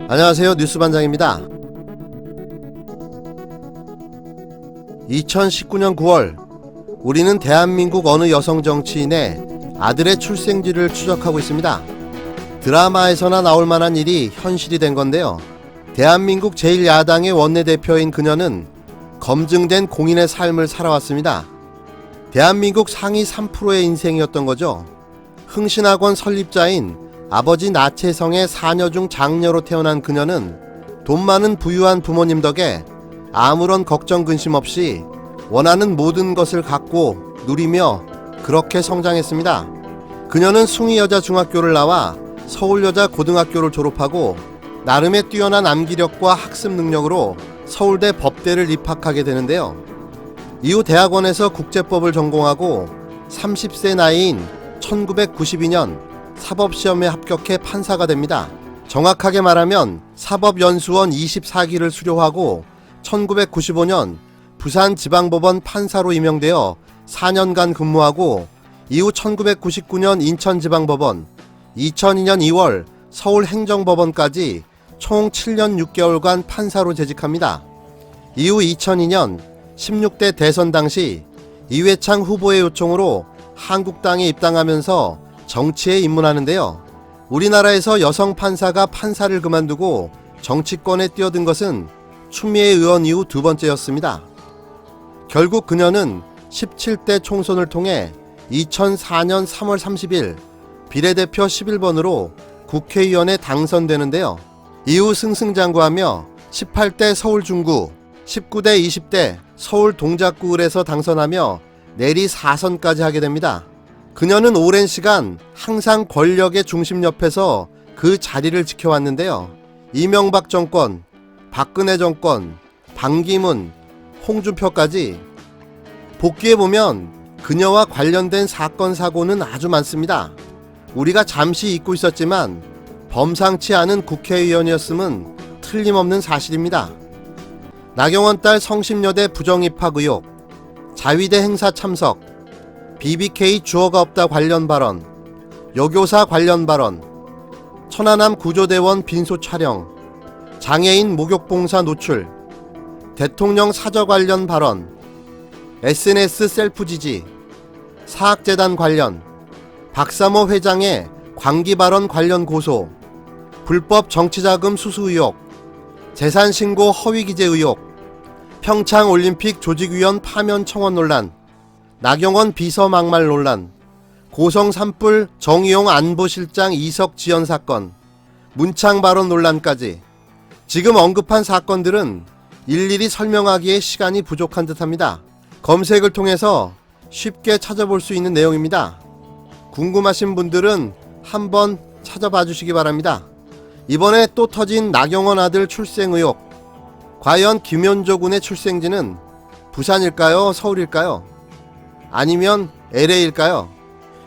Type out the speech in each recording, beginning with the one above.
안녕하세요. 뉴스반장입니다. 2019년 9월 우리는 대한민국 어느 여성 정치인의 아들의 출생지를 추적하고 있습니다. 드라마에서나 나올 만한 일이 현실이 된 건데요. 대한민국 제1야당의 원내대표인 그녀는 검증된 공인의 삶을 살아왔습니다. 대한민국 상위 3%의 인생이었던 거죠. 흥신학원 설립자인 아버지 나채성의 사녀 중 장녀로 태어난 그녀는 돈 많은 부유한 부모님 덕에 아무런 걱정 근심 없이 원하는 모든 것을 갖고 누리며 그렇게 성장했습니다. 그녀는 숭이여자 중학교를 나와 서울여자 고등학교를 졸업하고 나름의 뛰어난 암기력과 학습 능력으로 서울대 법대를 입학하게 되는데요. 이후 대학원에서 국제법을 전공하고 30세 나이인 1992년 사법시험에 합격해 판사가 됩니다. 정확하게 말하면 사법연수원 24기를 수료하고 1995년 부산지방법원 판사로 임명되어 4년간 근무하고 이후 1999년 인천지방법원, 2002년 2월 서울행정법원까지 총 7년 6개월간 판사로 재직합니다. 이후 2002년 16대 대선 당시 이회창 후보의 요청으로 한국당에 입당하면서 정치에 입문하는데요. 우리나라에서 여성 판사가 판사를 그만두고 정치권에 뛰어든 것은 추미애 의원 이후 두 번째였습니다. 결국 그녀는 17대 총선을 통해 2004년 3월 30일 비례대표 11번으로 국회의원에 당선되는데요. 이후 승승장구하며 18대 서울 중구, 19대 20대 서울 동작구을에서 당선하며 내리 4선까지 하게 됩니다. 그녀는 오랜 시간 항상 권력의 중심 옆에서 그 자리를 지켜왔는데요. 이명박 정권, 박근혜 정권, 반기문, 홍준표까지 복귀해보면 그녀와 관련된 사건 사고는 아주 많습니다. 우리가 잠시 잊고 있었지만 범상치 않은 국회의원이었음은 틀림없는 사실입니다. 나경원 딸 성심여대 부정입학 의혹, 자위대 행사 참석, BBK 주어가 없다 관련 발언, 여교사 관련 발언, 천안함 구조대원 빈소 촬영, 장애인 목욕봉사 노출, 대통령 사저 관련 발언, SNS 셀프 지지, 사학재단 관련, 박사모 회장의 광기 발언 관련 고소, 불법 정치자금 수수 의혹, 재산신고 허위기재 의혹, 평창올림픽 조직위원 파면 청원 논란, 나경원 비서 막말 논란, 고성 산불 정의용 안보실장 이석 지연 사건, 문창 발언 논란까지 지금 언급한 사건들은 일일이 설명하기에 시간이 부족한 듯합니다. 검색을 통해서 쉽게 찾아볼 수 있는 내용입니다. 궁금하신 분들은 한번 찾아봐 주시기 바랍니다. 이번에 또 터진 나경원 아들 출생 의혹, 과연 김연조 군의 출생지는 부산일까요? 서울일까요? 아니면 LA일까요?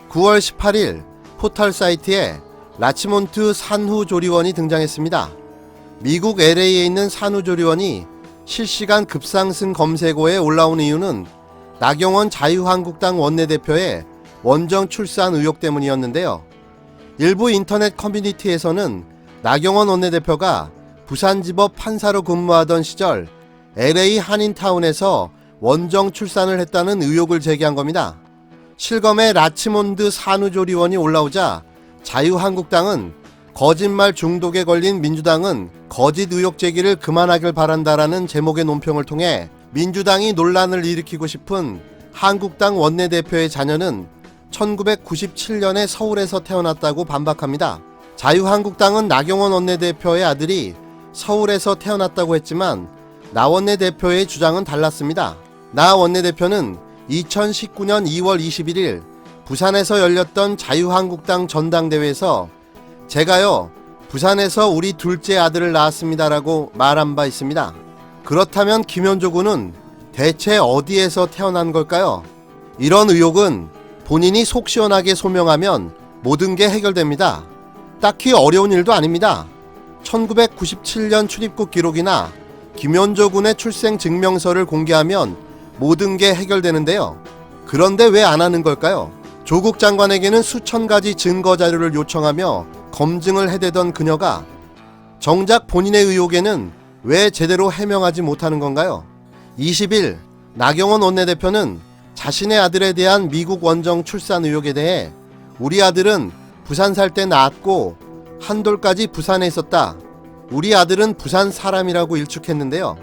9월 18일 포털 사이트에 라치몬트 산후조리원이 등장했습니다. 미국 LA에 있는 산후조리원이 실시간 급상승 검색어에 올라온 이유는 나경원 자유한국당 원내대표의 원정 출산 의혹 때문이었는데요. 일부 인터넷 커뮤니티에서는 나경원 원내대표가 부산지법 판사로 근무하던 시절 LA 한인타운에서 원정 출산을 했다는 의혹을 제기한 겁니다. 실검에 라치몬드 산후조리원이 올라오자 자유한국당은 거짓말 중독에 걸린 민주당은 거짓 의혹 제기를 그만하길 바란다라는 제목의 논평을 통해 민주당이 논란을 일으키고 싶은 한국당 원내대표의 자녀는 1997년에 서울에서 태어났다고 반박합니다. 자유한국당은 나경원 원내대표의 아들이 서울에서 태어났다고 했지만 나 원내대표의 주장은 달랐습니다. 나 원내대표는 2019년 2월 21일 부산에서 열렸던 자유한국당 전당대회에서 제가요 부산에서 우리 둘째 아들을 낳았습니다라고 말한 바 있습니다. 그렇다면 김연조 군은 대체 어디에서 태어난 걸까요? 이런 의혹은 본인이 속 시원하게 소명하면 모든 게 해결됩니다. 딱히 어려운 일도 아닙니다. 1997년 출입국 기록이나 김연조 군의 출생 증명서를 공개하면 모든 게 해결되는데요. 그런데 왜 안 하는 걸까요? 조국 장관에게는 수천 가지 증거 자료를 요청하며 검증을 해대던 그녀가 정작 본인의 의혹에는 왜 제대로 해명하지 못하는 건가요? 20일 나경원 원내대표는 자신의 아들에 대한 미국 원정 출산 의혹에 대해 우리 아들은 부산 살 때 낳았고 한돌까지 부산에 있었다. 우리 아들은 부산 사람이라고 일축했는데요.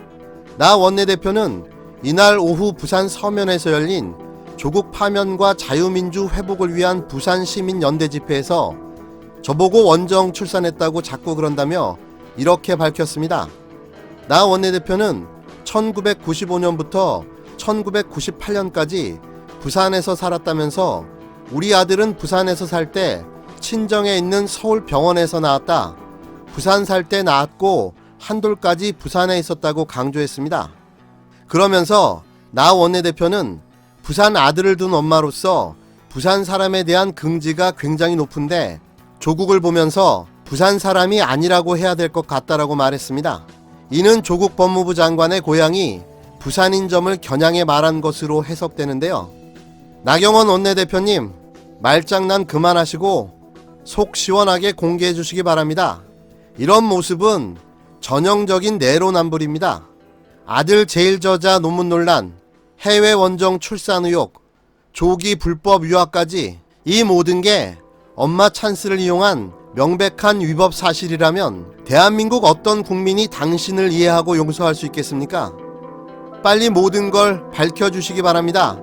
나 원내대표는 이날 오후 부산 서면에서 열린 조국 파면과 자유민주 회복을 위한 부산 시민연대 집회에서 저보고 원정 출산했다고 자꾸 그런다며 이렇게 밝혔습니다. 나 원내대표는 1995년부터 1998년까지 부산에서 살았다면서 우리 아들은 부산에서 살 때 친정에 있는 서울병원에서 낳았다. 부산 살 때 낳았고 한돌까지 부산에 있었다고 강조했습니다. 그러면서 나 원내대표는 부산 아들을 둔 엄마로서 부산 사람에 대한 긍지가 굉장히 높은데 조국을 보면서 부산 사람이 아니라고 해야 될 것 같다라고 말했습니다. 이는 조국 법무부 장관의 고향이 부산인 점을 겨냥해 말한 것으로 해석되는데요. 나경원 원내대표님, 말장난 그만하시고 속 시원하게 공개해 주시기 바랍니다. 이런 모습은 전형적인 내로남불입니다. 아들 제일 저자 논문 논란, 해외 원정 출산 의혹, 조기 불법 유학까지 이 모든 게 엄마 찬스를 이용한 명백한 위법 사실이라면 대한민국 어떤 국민이 당신을 이해하고 용서할 수 있겠습니까? 빨리 모든 걸 밝혀주시기 바랍니다.